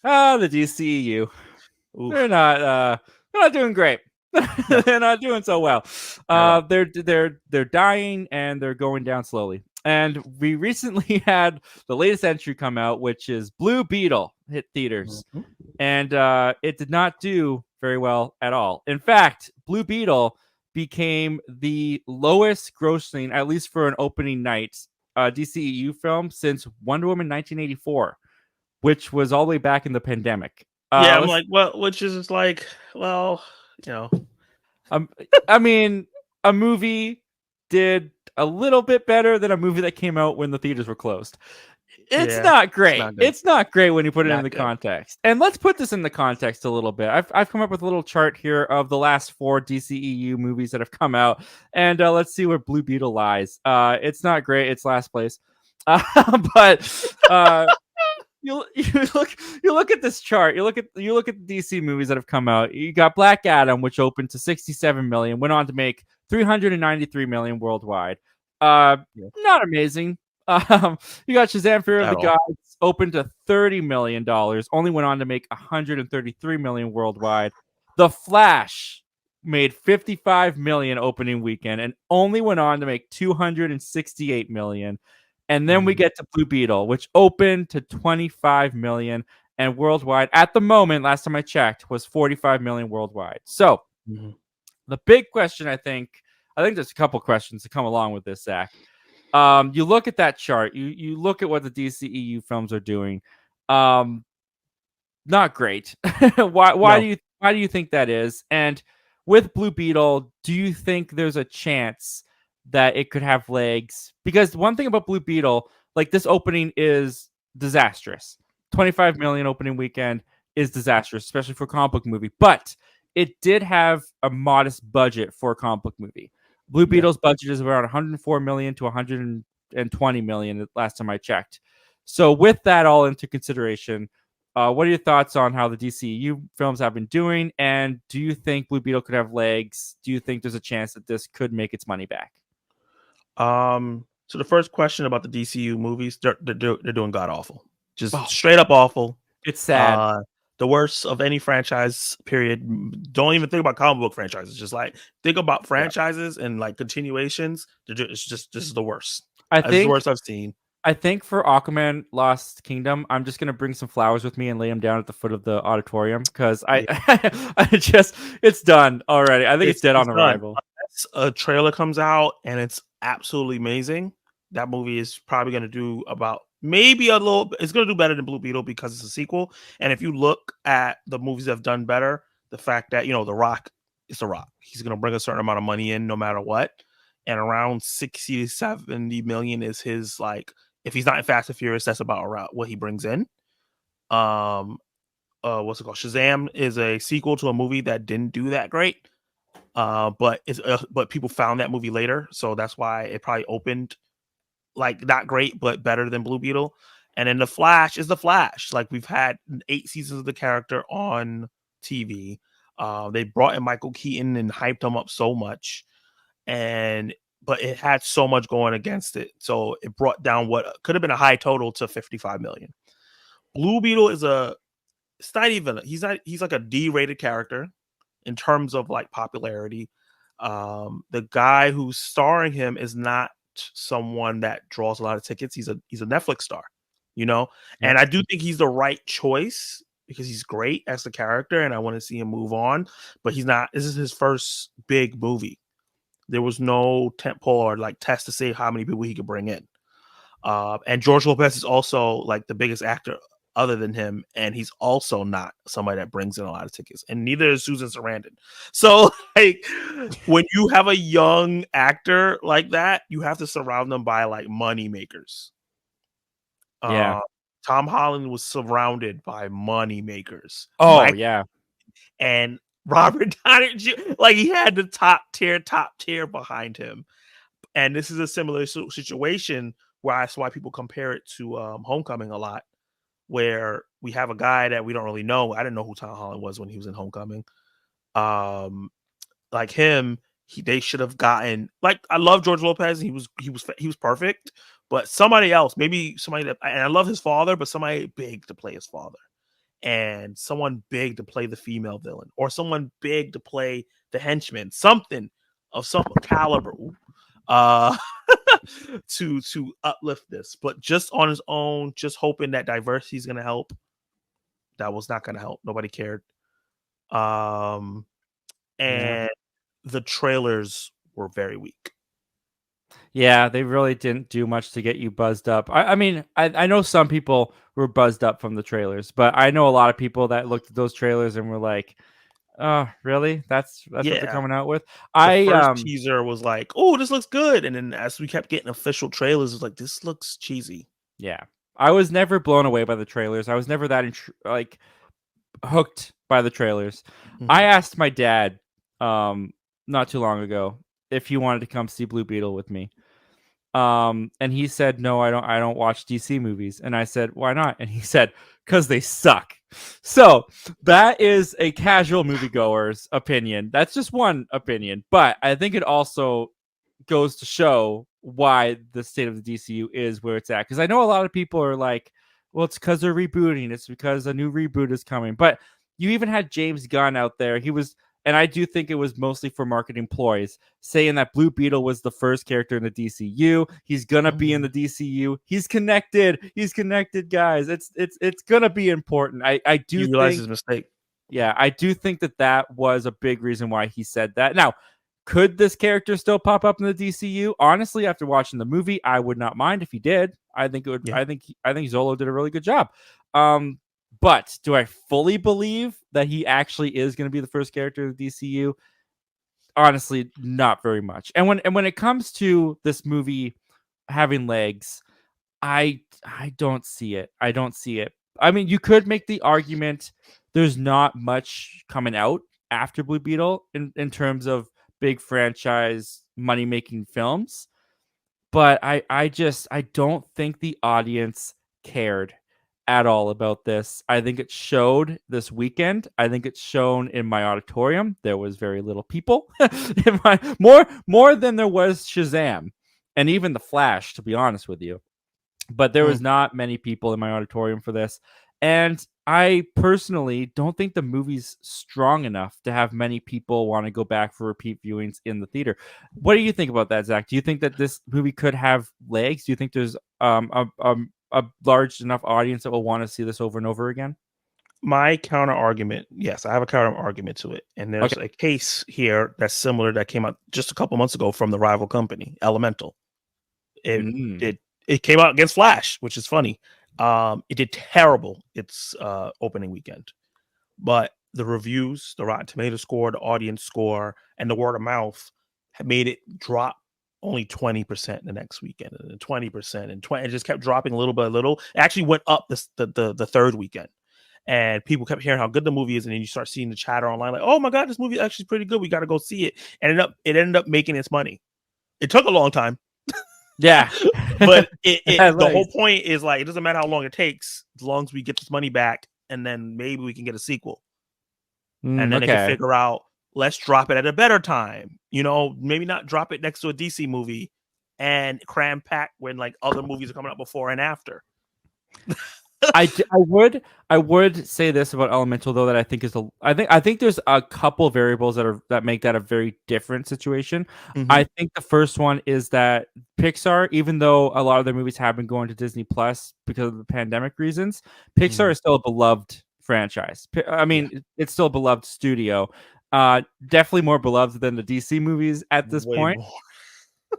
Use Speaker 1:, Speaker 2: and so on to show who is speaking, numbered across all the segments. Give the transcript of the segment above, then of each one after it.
Speaker 1: The DCEU. They're
Speaker 2: Oof.
Speaker 1: not they're not doing great.
Speaker 2: No,
Speaker 1: They're not doing so well.
Speaker 2: not at all.
Speaker 1: They're dying and they're going down slowly. And we recently had the latest entry come out, which is Blue Beetle hit theaters,
Speaker 2: Mhm.
Speaker 1: and it did not do very well at all. In fact, Blue Beetle became the lowest grossing, at least for an opening night, DCEU film since Wonder Woman 1984, which was all the way back in the pandemic.
Speaker 2: Yeah, I'm
Speaker 1: Let's
Speaker 2: like, well, which is just like, well, you know,
Speaker 1: Um, I mean, a movie did a little bit better than a movie that came out when the theaters were closed. It's
Speaker 2: yeah,
Speaker 1: not
Speaker 2: it's
Speaker 1: great.
Speaker 2: not good.
Speaker 1: It's not great when you put it in
Speaker 2: Not
Speaker 1: the
Speaker 2: good.
Speaker 1: context. And let's put this in the context a little bit. I've come up with a little chart here of the last 4 DCEU movies that have come out, and let's see where Blue Beetle lies. It's not great. It's last place. But you look at this chart. You look at the DC movies that have come out. You got Black Adam, which opened to 67 million, went on to make 393 million worldwide.
Speaker 2: Yeah,
Speaker 1: Not amazing. You got Shazam: Fear of
Speaker 2: at
Speaker 1: the
Speaker 2: all.
Speaker 1: Gods, opened to $30 million, only went on to make 133 million worldwide. The Flash made 55 million opening weekend and only went on to make 268 million. And then we
Speaker 2: Mhm.
Speaker 1: get to Blue Beetle, which opened to 25 million and worldwide at the moment, last time I checked, was 45 million worldwide. So
Speaker 2: Mhm.
Speaker 1: the big question, I think there's a couple questions to come along with this, Zach. You look at that chart, you look at what the DCEU films are doing. Um, Not great.
Speaker 2: No.
Speaker 1: Why do you think that is? And with Blue Beetle, do you think there's a chance that it could have legs? Because one thing about Blue Beetle, like this opening is disastrous. 25 million opening weekend is disastrous, especially for a comic book movie. But it did have a modest budget for a comic book movie. Blue
Speaker 2: Yeah.
Speaker 1: Beetle's budget is around 104 million to 120 million last time I checked. So with that all into consideration, what are your thoughts on how the DCU films have been doing? And do you think Blue Beetle could have legs? Do you think there's a chance that this could make its money back?
Speaker 2: So the first question about the DCU movies, they're doing god awful, just
Speaker 1: Oh,
Speaker 2: straight up awful.
Speaker 1: it's sad.
Speaker 2: Uh, the worst of any franchise. Period. Don't even think about comic book franchises. Just like think about
Speaker 1: Yeah.
Speaker 2: franchises and like continuations. It's just this is the worst.
Speaker 1: I
Speaker 2: This is the
Speaker 1: think
Speaker 2: worst I've seen.
Speaker 1: I think for Aquaman Lost Kingdom, I'm just gonna bring some flowers with me and lay them down at the foot of the auditorium because I,
Speaker 2: Yeah,
Speaker 1: I just it's done already. I think it's dead
Speaker 2: it's
Speaker 1: on
Speaker 2: done.
Speaker 1: arrival.
Speaker 2: Unless a trailer comes out and it's absolutely amazing, that movie is probably going to do about maybe a little. It's going to do better than Blue Beetle because it's a sequel. And if you look at the movies that have done better, the fact that The Rock is The Rock, he's going to bring a certain amount of money in no matter what, and around 60 to 70 million is his like. If he's not in Fast and Furious, that's about around what he brings in. Um, what's it called? Shazam is a sequel to a movie that didn't do that great. But people found that movie later, so that's why it probably opened like not great, but better than Blue Beetle. And then the Flash is the Flash. Like we've had 8 seasons of the character on TV. They brought in Michael Keaton and hyped him up so much, and but it had so much going against it, so it brought down what could have been a high total to 55 million. Blue Beetle is a it's not even he's like a D-rated character in terms of like popularity. The guy who's starring him is not someone that draws a lot of tickets. He's a Netflix star, you know,
Speaker 1: Yep.
Speaker 2: and I do think he's the right choice because he's great as a character, and I want to see him move on. But he's not. This is his first big movie. There was no tentpole or like test to say how many people he could bring in. And George Lopez is also like the biggest actor other than him, and he's also not somebody that brings in a lot of tickets, and neither is Susan Sarandon. So, like, when you have a young actor like that, you have to surround them by like money makers.
Speaker 1: Yeah.
Speaker 2: Uh, Tom Holland was surrounded by money makers.
Speaker 1: Oh
Speaker 2: Mike
Speaker 1: yeah.
Speaker 2: and Robert Downey Jr. Like he had the top tier behind him, and this is a similar situation where that's why people compare it to Homecoming a lot, where we have a guy that we don't really know. I didn't know who Tom Holland was when he was in Homecoming. Um, like him, they should have gotten like I love George Lopez. He was perfect, but somebody else, maybe somebody that and I love his father, but somebody big to play his father. and someone big to play the female villain, or someone big to play the henchman, something of some caliber, uh, to uplift this. But just on his own, just hoping that diversity is going to help. That was not going to help. Nobody cared. Um,
Speaker 1: Yeah.
Speaker 2: and the trailers were very weak.
Speaker 1: Yeah, they really didn't do much to get you buzzed up. I mean, I know some people were buzzed up from the trailers, but I know a lot of people that looked at those trailers and were like, "Oh, really? That's what they're
Speaker 2: Yeah.
Speaker 1: coming out with."
Speaker 2: The
Speaker 1: I
Speaker 2: first teaser was like, "Oh, this looks good," and then as we kept getting official trailers, it was like, "This looks cheesy."
Speaker 1: Yeah, I was never blown away by the trailers. I was never that like hooked by the trailers. I
Speaker 2: Mhm.
Speaker 1: asked my dad not too long ago if he wanted to come see Blue Beetle with me. And he said, "No, I don't watch DC movies." And I said, "Why not?" And he said, "Cuz they suck." So, that is a casual moviegoer's opinion. That's just one opinion, but I think it also goes to show why the state of the DCU is where it's at. Because I know a lot of people are like, well, it's because they're rebooting. It's because a new reboot is coming. But you even had James Gunn out there. He was, and I do think it was mostly for marketing ploys, saying that Blue Beetle was the first character in the DCU. He's gonna be in the DCU. He's connected. He's connected, guys. It's gonna be important. I
Speaker 2: He
Speaker 1: do
Speaker 2: realized
Speaker 1: think,
Speaker 2: his mistake.
Speaker 1: yeah, I do think that was a big reason why he said that. Now, could this character still pop up in the DCU? Honestly, after watching the movie, I would not mind if he did. I think it would.
Speaker 2: Yeah.
Speaker 1: I think Zolo did a really good job. But do I fully believe that he actually is going to be the first character of the DCU? Honestly, not very much. And when it comes to this movie having legs, I don't see it. I don't see it. I mean, you could make the argument there's not much coming out after Blue Beetle in terms of big franchise money making films, but I don't think the audience cared at all about this. I think it showed this weekend. I think it's shown in my auditorium. There was very little people. More than there was Shazam and even the Flash, to be honest with you, but there was
Speaker 2: Mm.
Speaker 1: not many people in my auditorium for this. And I personally don't think the movie's strong enough to have many people want to go back for repeat viewings in the theater. What do you think about that, Zach? Do you think that this movie could have legs? Do you think there's a large enough audience that will want to see this over and over again?
Speaker 2: My counter argument, yes, I have a counter argument to it, and there's
Speaker 1: Okay.
Speaker 2: a case here that's similar that came out just a couple months ago from the rival company, Elemental. It
Speaker 1: Mm.
Speaker 2: it it came out against Flash, which is funny. It did terrible its opening weekend, but the reviews, the Rotten Tomato score, the audience score, and the word of mouth had made it drop only 20% the next weekend, and then 20%, and 20, it just kept dropping a little by little. It actually went up the third weekend, and people kept hearing how good the movie is, and then you start seeing the chatter online like, "Oh my god, this movie is actually pretty good. We got to go see it." And it ended up making its money. It took a long time,
Speaker 1: Yeah.
Speaker 2: but the whole
Speaker 1: Legs.
Speaker 2: point is like, it doesn't matter how long it takes, as long as we get this money back, and then maybe we can get a sequel, and then they can
Speaker 1: Okay.
Speaker 2: figure out, let's drop it at a better time. Maybe not drop it next to a DC movie and cram pack when like other movies are coming out before and after.
Speaker 1: I would say this about Elemental though, that I think there's a couple variables that make that a very different situation.
Speaker 2: Mhm.
Speaker 1: I think the first one is that Pixar, even though a lot of their movies have been going to Disney Plus because of the pandemic reasons, Pixar
Speaker 2: Mhm.
Speaker 1: is still a beloved franchise. I
Speaker 2: Yeah,
Speaker 1: mean, it's still a beloved studio. Definitely more beloved than the DC movies at this
Speaker 2: way
Speaker 1: point.
Speaker 2: more.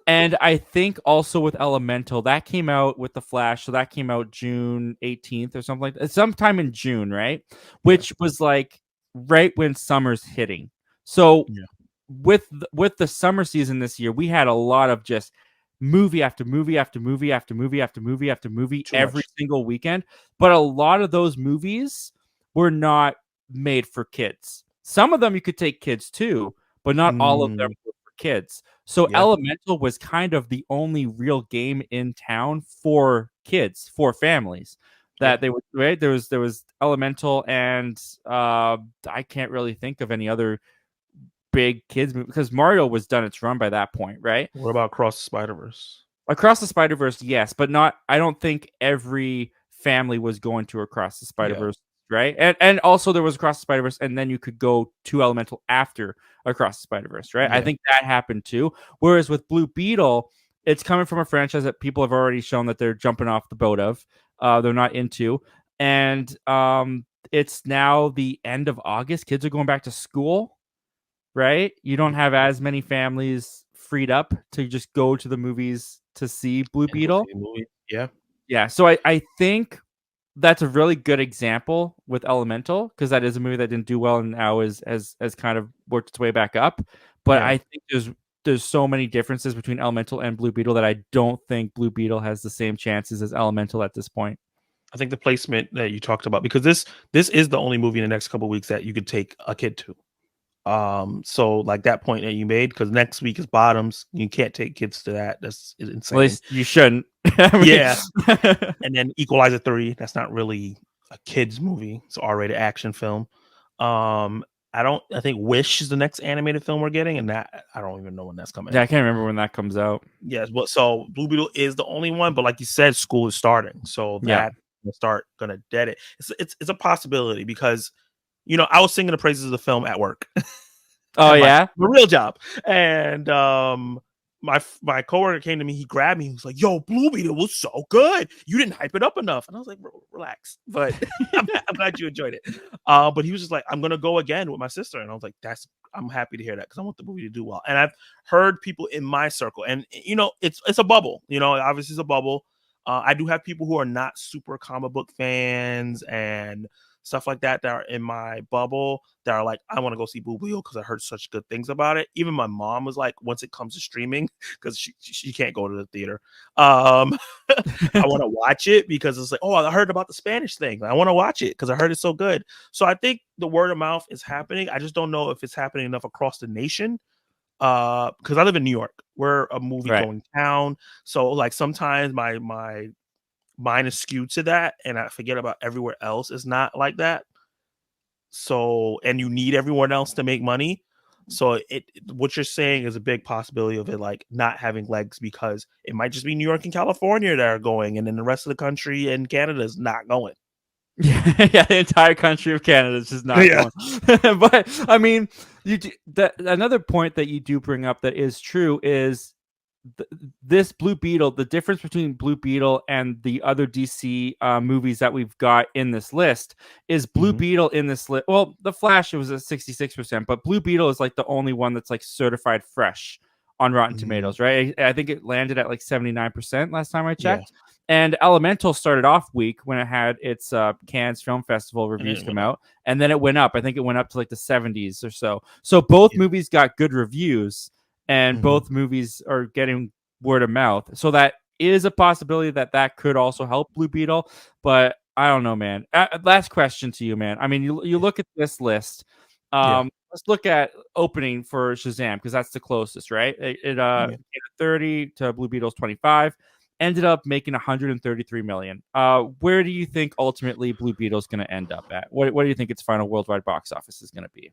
Speaker 1: And I think also with Elemental, that came out with the Flash, so that came out June 18th or something like that. Sometime in June, right?
Speaker 2: Yeah,
Speaker 1: Which was like right when summer's hitting. So
Speaker 2: yeah,
Speaker 1: with the summer season this year, we had a lot of just movie after movie after movie after movie after movie after movie
Speaker 2: too
Speaker 1: every
Speaker 2: much.
Speaker 1: single weekend. But a lot of those movies were not made for kids. Some of them you could take kids too, but not all of them
Speaker 2: Mm,
Speaker 1: were for kids. So
Speaker 2: yeah,
Speaker 1: Elemental was kind of the only real game in town for kids, for families.
Speaker 2: yeah.
Speaker 1: That they would, right. There was Elemental, and I can't really think of any other big kids movie because Mario was done its run by that point, right?
Speaker 2: What about Cross the Spider Verse?
Speaker 1: Across the Spider Verse, yes, but not. I don't think every family was going to Across the Spider
Speaker 2: Yeah,
Speaker 1: Verse right? And also there was Across the Spider-Verse, and then you could go to Elemental after Across the Spider-Verse, right? I
Speaker 2: Yeah.
Speaker 1: think that happened too. Whereas with Blue Beetle, it's coming from a franchise that people have already shown that they're jumping off the boat of. They're not into. And it's now the end of August. Kids are going back to school, right? You don't have as many families freed up to just go to the movies to see Blue
Speaker 2: And go see
Speaker 1: Beetle.
Speaker 2: the movie. Yeah.
Speaker 1: Yeah, so I think that's a really good example with Elemental, because that is a movie that didn't do well and now has kind of worked its way back up. But
Speaker 2: Yeah.
Speaker 1: I think there's so many differences between Elemental and Blue Beetle that I don't think Blue Beetle has the same chances as Elemental at this point.
Speaker 2: I think the placement that you talked about, because this is the only movie in the next couple of weeks that you could take a kid to. So like that point that you made, because next week is Bottoms, you can't take kids to that. That's insane.
Speaker 1: At least you shouldn't. I mean,
Speaker 2: Yeah. And then Equalizer 3, that's not really a kids movie. It's an R-rated action film. I think Wish is the next animated film we're getting, and that I don't even know when that's coming
Speaker 1: yeah, I
Speaker 2: out.
Speaker 1: can't remember when that comes out.
Speaker 2: Yes, but so Blue Beetle is the only one, but like you said, school is starting, so
Speaker 1: Yeah.
Speaker 2: that will start gonna dead it. It's a possibility, because I was singing the praises of the film at work.
Speaker 1: Oh yeah,
Speaker 2: my real job. And my coworker came to me, he grabbed me, he was like, "Yo, Blue Beetle was so good. You didn't hype it up enough." And I was like, "Relax." But I'm glad you enjoyed it. But he was just like, "I'm gonna go again with my sister." And I was like, I'm happy to hear that, because I want the movie to do well. And I've heard people in my circle, and it's a bubble, obviously it's a bubble. I do have people who are not super comic book fans and stuff like that are in my bubble that are like, I want to go see Blue Beetle because I heard such good things about it. Even my mom was like, once it comes to streaming, because she can't go to the theater, I want to watch it because it's like, oh, I heard about the Spanish thing. I want to watch it because I heard it's so good. So I think the word of mouth is happening. I just don't know if it's happening enough across the nation. Because I live in New York. We're a movie going town. So like sometimes my mine is skewed to that, and I forget about everywhere else is not like that. So, and you need everyone else to make money. So what you're saying is a big possibility of it like not having legs, because it might just be New York and California that are going, and then the rest of the country and Canada is not going.
Speaker 1: Yeah, the entire country of Canada is just not going. But I mean, another point that you do bring up that is true is this Blue Beetle. The difference between Blue Beetle and the other DC movies that we've got in this list is Blue Beetle in this list. Well, The Flash, it was at 66%, but Blue Beetle is like the only one that's like certified fresh on Rotten Tomatoes, right? I think it landed at like 79% last time I checked. Yeah. And Elemental started off weak when it had its Cannes Film Festival reviews come out, and then it went up. I think it went up to like the 70s or so. So both movies got good reviews, and both movies are getting word of mouth. So that is a possibility that could also help Blue Beetle. But I don't know, man. Last question to you, man. I mean, you look at this list. Let's look at opening for Shazam, because that's the closest, right? It 30 to Blue Beetle's 25. Ended up making 133 million. Where do you think ultimately Blue Beetle is going to end up at? What do you think its final worldwide box office is going to be?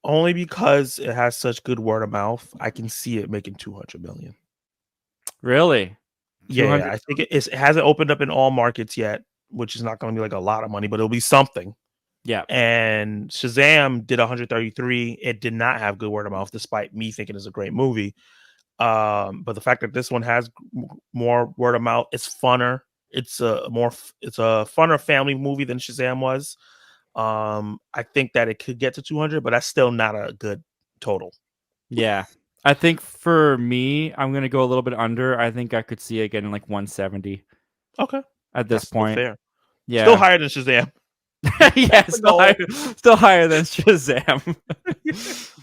Speaker 2: Only because it has such good word of mouth, I can see it making 200 million.
Speaker 1: Really?
Speaker 2: Yeah, I think it hasn't opened up in all markets yet, which is not going to be like a lot of money, but it'll be something.
Speaker 1: Yeah.
Speaker 2: And Shazam did 133. It did not have good word of mouth, despite me thinking it's a great movie. But the fact that this one has more word of mouth, it's funner. It's a funner family movie than Shazam was. I think that it could get to 200, but that's still not a good total.
Speaker 1: Yeah. I think for me, I'm going to go a little bit under. I think I could see it getting like 170.
Speaker 2: Okay.
Speaker 1: At this point.
Speaker 2: Fair.
Speaker 1: Yeah.
Speaker 2: Still higher than Shazam.
Speaker 1: Yeah, still higher than Shazam.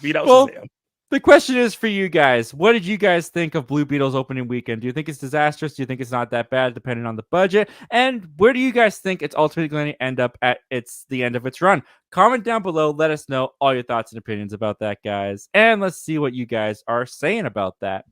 Speaker 2: Beat out Shazam.
Speaker 1: The question is for you guys. What did you guys think of Blue Beetle's opening weekend? Do you think it's disastrous? Do you think it's not that bad, depending on the budget? And where do you guys think it's ultimately going to end up at the end of its run? Comment down below. Let us know all your thoughts and opinions about that, guys. And let's see what you guys are saying about that.